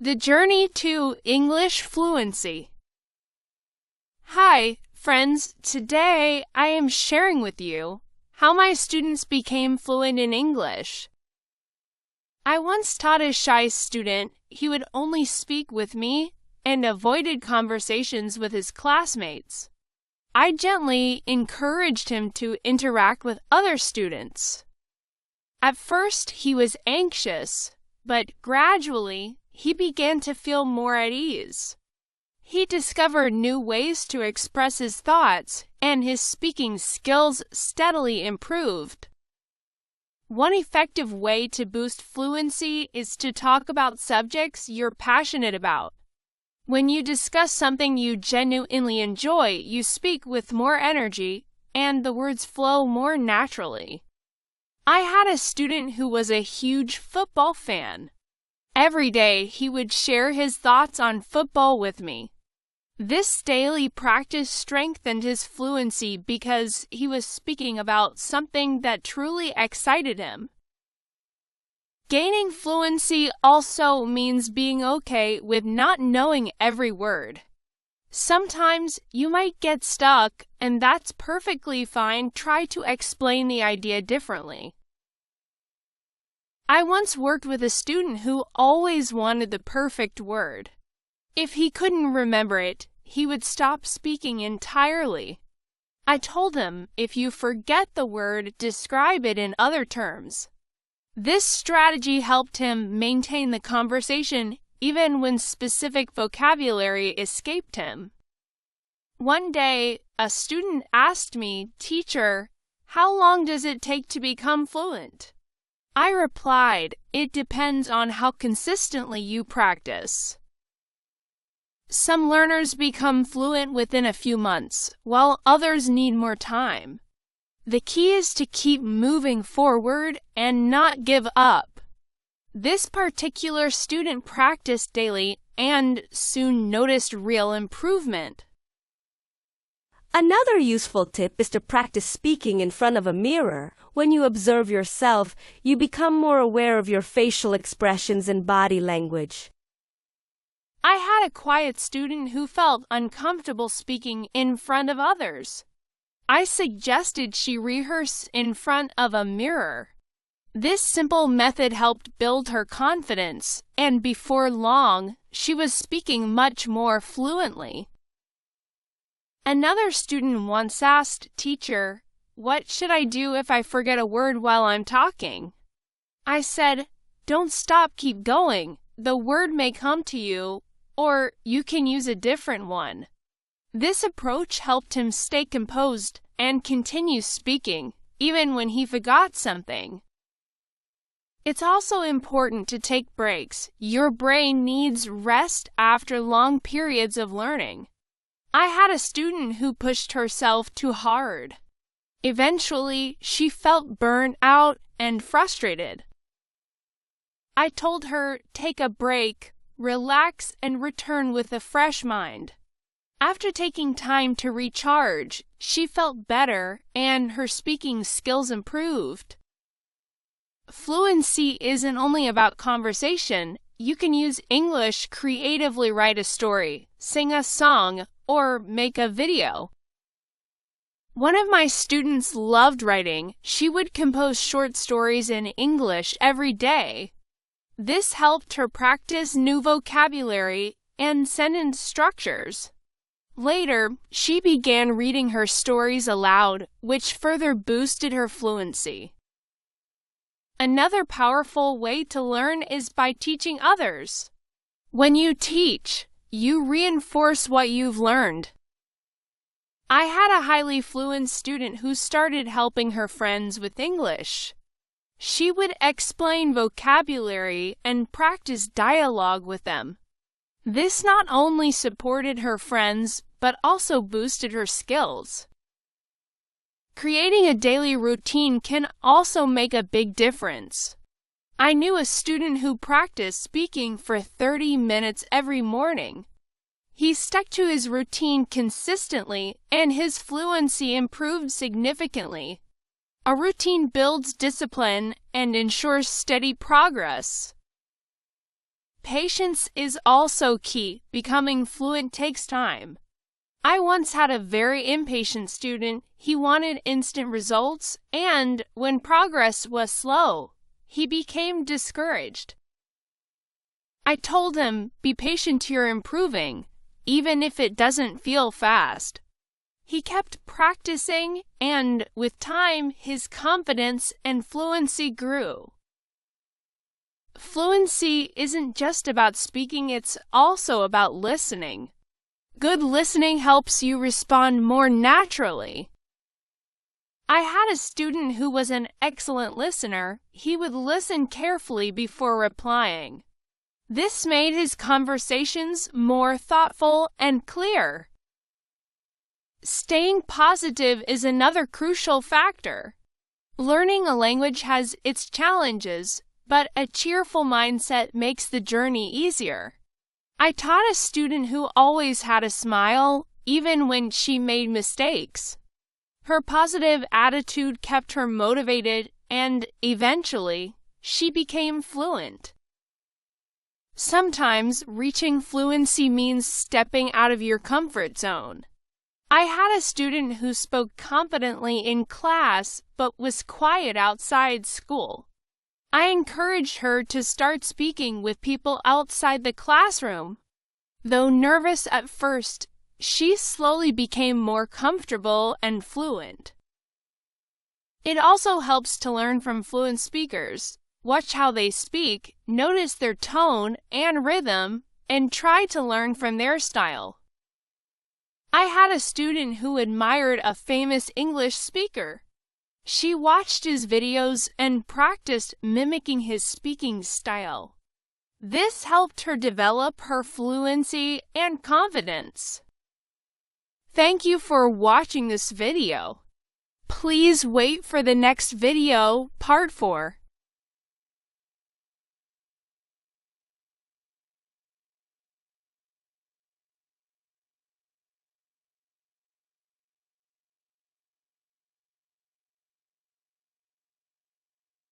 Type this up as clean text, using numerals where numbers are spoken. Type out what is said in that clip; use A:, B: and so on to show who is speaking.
A: The Journey to English Fluency. Hi, friends. Today I am sharing with you how my students became fluent in English. I once taught a shy student. He would only speak with me and avoided conversations with his classmates. I gently encouraged him to interact with other students. At first, he was anxious, but gradually, he began to feel more at ease. He discovered new ways to express his thoughts, and his speaking skills steadily improved. One effective way to boost fluency is to talk about subjects you're passionate about. When you discuss something you genuinely enjoy, you speak with more energy, and the words flow more naturally. I had a student who was a huge football fan. Every day, he would share his thoughts on football with me. This daily practice strengthened his fluency because he was speaking about something that truly excited him. Gaining fluency also means being okay with not knowing every word. Sometimes you might get stuck, and that's perfectly fine. Try to explain the idea differently. I once worked with a student who always wanted the perfect word. If he couldn't remember it, he would stop speaking entirely. I told him, if you forget the word, describe it in other terms. This strategy helped him maintain the conversation even when specific vocabulary escaped him. One day, a student asked me, "Teacher, how long does it take to become fluent?" I replied, "It depends on how consistently you practice." Some learners become fluent within a few months, while others need more time. The key is to keep moving forward and not give up. This particular student practiced daily and soon noticed real improvement.
B: Another useful tip is to practice speaking in front of a mirror. When you observe yourself, you become more aware of your facial expressions and body language.
A: I had a quiet student who felt uncomfortable speaking in front of others. I suggested she rehearse in front of a mirror. This simple method helped build her confidence, and before long, she was speaking much more fluently. Another student once asked, "Teacher, what should I do if I forget a word while I'm talking?" I said, "Don't stop, keep going. The word may come to you, or you can use a different one." This approach helped him stay composed and continue speaking, even when he forgot something. It's also important to take breaks. Your brain needs rest after long periods of learning. I had a student who pushed herself too hard. Eventually, she felt burned out and frustrated. I told her, take a break, relax, and return with a fresh mind. After taking time to recharge, she felt better and her speaking skills improved. Fluency isn't only about conversation. You can use English creatively, write a story, sing a song, or make a video. One of my students loved writing. She would compose short stories in English every day. This helped her practice new vocabulary and sentence structures. Later, she began reading her stories aloud, which further boosted her fluency. Another powerful way to learn is by teaching others. When you teach, you reinforce what you've learned. I had a highly fluent student who started helping her friends with English. She would explain vocabulary and practice dialogue with them. This not only supported her friends, but also boosted her skills. Creating a daily routine can also make a big difference. I knew a student who practiced speaking for 30 minutes every morning. He stuck to his routine consistently, and his fluency improved significantly. A routine builds discipline and ensures steady progress. Patience is also key. Becoming fluent takes time. I once had a very impatient student. He wanted instant results, and when progress was slow, he became discouraged. I told him, be patient, you're improving, even if it doesn't feel fast. He kept practicing, and with time, his confidence and fluency grew. Fluency isn't just about speaking, it's also about listening. Good listening helps you respond more naturally. I had a student who was an excellent listener. He would listen carefully before replying. This made his conversations more thoughtful and clear. Staying positive is another crucial factor. Learning a language has its challenges, but a cheerful mindset makes the journey easier. I taught a student who always had a smile, even when she made mistakes. Her positive attitude kept her motivated, and eventually, she became fluent. Sometimes reaching fluency means stepping out of your comfort zone. I had a student who spoke confidently in class but was quiet outside school. I encouraged her to start speaking with people outside the classroom. Though nervous at first, she slowly became more comfortable and fluent. It also helps to learn from fluent speakers. Watch how they speak, notice their tone and rhythm, and try to learn from their style. I had a student who admired a famous English speaker. She watched his videos and practiced mimicking his speaking style. This helped her develop her fluency and confidence. Thank you for watching this video. Please wait for the next video, part 4.